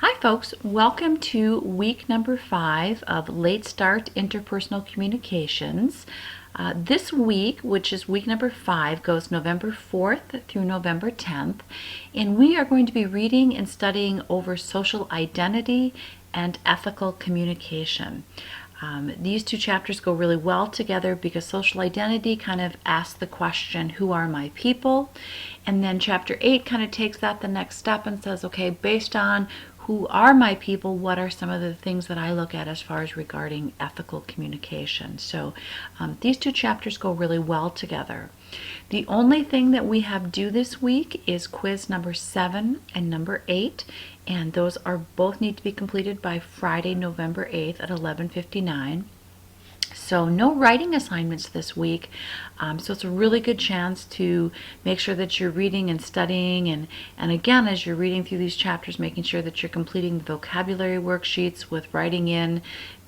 Hi folks, welcome to week number 5 of Late Start Interpersonal Communications. This week, which is week number 5, goes November 4th through November 10th, and we are going to be reading and studying over social identity and ethical communication. These two chapters go really well together because social identity kind of asks the question, who are my people? And then chapter 8 kind of takes that the next step and says, okay, based on who are my people, what are some of the things that I look at as far as regarding ethical communication? So these two chapters go really well together. The only thing that we have due this week is quiz number 7 and number 8, and those are both need to be completed by Friday, November 8th at 11:59. So no writing assignments this week, so it's a really good chance to make sure that you're reading and studying, and again, as you're reading through these chapters, making sure that you're completing the vocabulary worksheets with writing in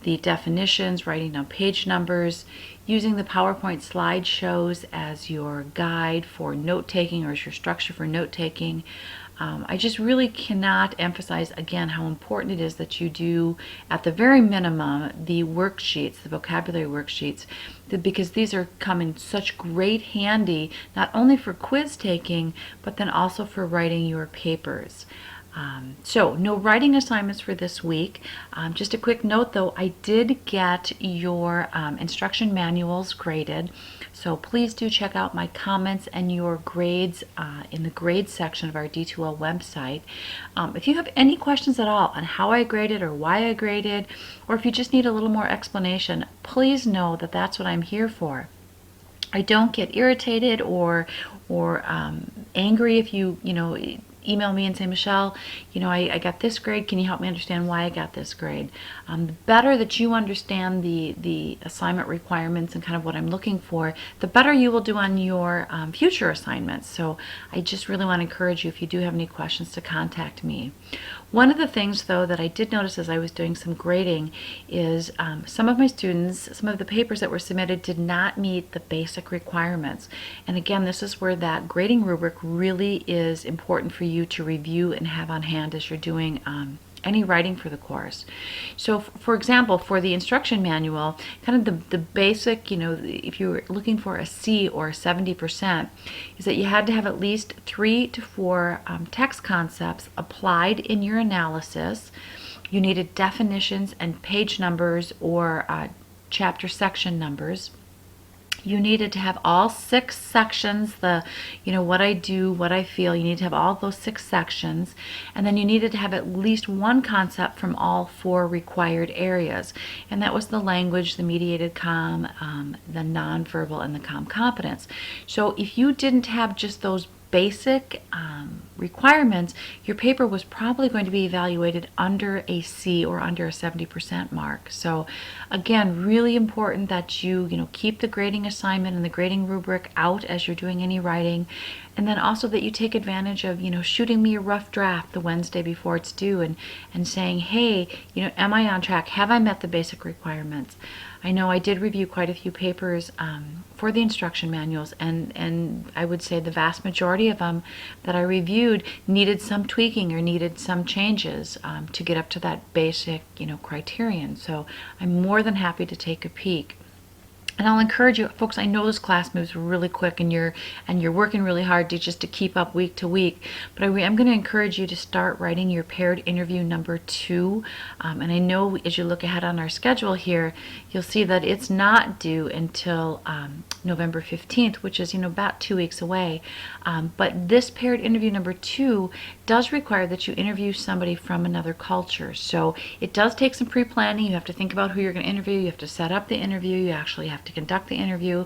the definitions, writing down page numbers, using the PowerPoint slideshows as your guide for note-taking or as your structure for note-taking. I just really cannot emphasize again how important it is that you do, at the very minimum, the worksheets, the vocabulary worksheets, because these are come in such great handy, not only for quiz taking, but then also for writing your papers. So no writing assignments for this week. Just a quick note though, I did get your instruction manuals graded, so please do check out my comments and your grades in the grades section of our D2L website. If you have any questions at all on how I graded or why I graded, or if you just need a little more explanation, please know that that's what I'm here for. I don't get irritated or angry if you email me and say, Michelle, I got this grade. Can you help me understand why I got this grade? The better that you understand the assignment requirements and kind of what I'm looking for, the better you will do on your future assignments. So I just really want to encourage you, if you do have any questions, to contact me. One of the things, though, that I did notice as I was doing some grading is some of my students, some of the papers that were submitted did not meet the basic requirements. And again, this is where that grading rubric really is important for you to review and have on hand as you're doing any writing for the course. So for example, for the instruction manual, kind of the basic, if you were looking for a C or 70%, is that you had to have at least 3 to 4 text concepts applied in your analysis. You needed definitions and page numbers or chapter section numbers. You needed to have all 6 sections, what I do, what I feel. You need to have all those 6 sections. And then you needed to have at least one concept from all 4 required areas. And that was the language, the mediated comm, the nonverbal, and the comm competence. So if you didn't have just those basic requirements, your paper was probably going to be evaluated under a C or under a 70% mark. So again, really important that you keep the grading assignment and the grading rubric out as you're doing any writing, and then also that you take advantage of shooting me a rough draft the Wednesday before it's due and saying, hey, am I on track? Have I met the basic requirements? I know I did review quite a few papers for the instruction manuals, and I would say the vast majority of them that I reviewed needed some tweaking or needed some changes to get up to that basic criterion. So I'm more than happy to take a peek. And I'll encourage you, folks, I know this class moves really quick and you're working really hard to keep up week to week, but I'm going to encourage you to start writing your paired interview number 2. And I know as you look ahead on our schedule here, you'll see that it's not due until November 15th, which is about 2 weeks away. But this paired interview number 2 does require that you interview somebody from another culture. So it does take some pre-planning. You have to think about who you're going to interview. You have to set up the interview. You actually have to conduct the interview.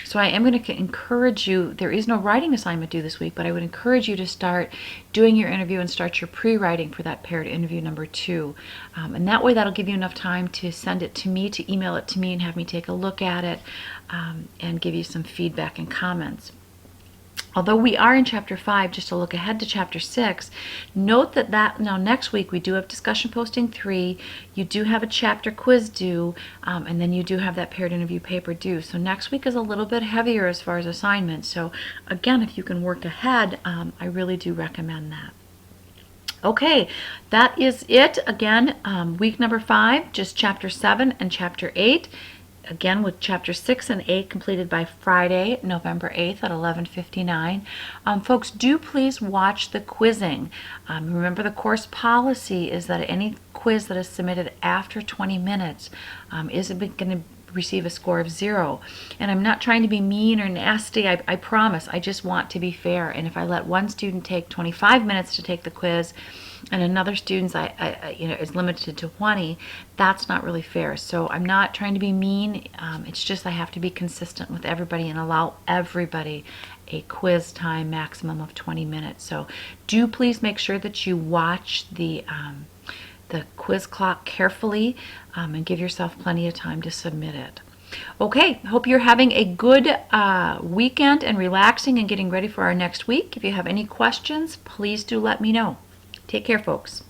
So I am going to encourage you, there is no writing assignment due this week, but I would encourage you to start doing your interview and start your pre-writing for that paired interview number 2. And that way that'll give you enough time to send it to me, to email it to me and have me take a look at it and give you some feedback and comments. Although we are in Chapter 5, just to look ahead to Chapter 6, note that now next week we do have discussion posting 3, you do have a chapter quiz due, and then you do have that paired interview paper due. So next week is a little bit heavier as far as assignments. So again, if you can work ahead, I really do recommend that. Okay, that is it. Again, week number 5, just chapter 7 and chapter 8. Again, with chapter 6 and 8 completed by Friday, November 8th at 11:59. Folks, do please watch the quizzing. Remember, the course policy is that any quiz that is submitted after 20 minutes isn't going to receive a score of 0. And I'm not trying to be mean or nasty, I promise. I just want to be fair. And if I let one student take 25 minutes to take the quiz and another student's is limited to 20, that's not really fair. So I'm not trying to be mean. It's just I have to be consistent with everybody and allow everybody a quiz time maximum of 20 minutes. So do please make sure that you watch the quiz clock carefully and give yourself plenty of time to submit it. Okay, hope you're having a good weekend and relaxing and getting ready for our next week. If you have any questions, please do let me know. Take care, folks.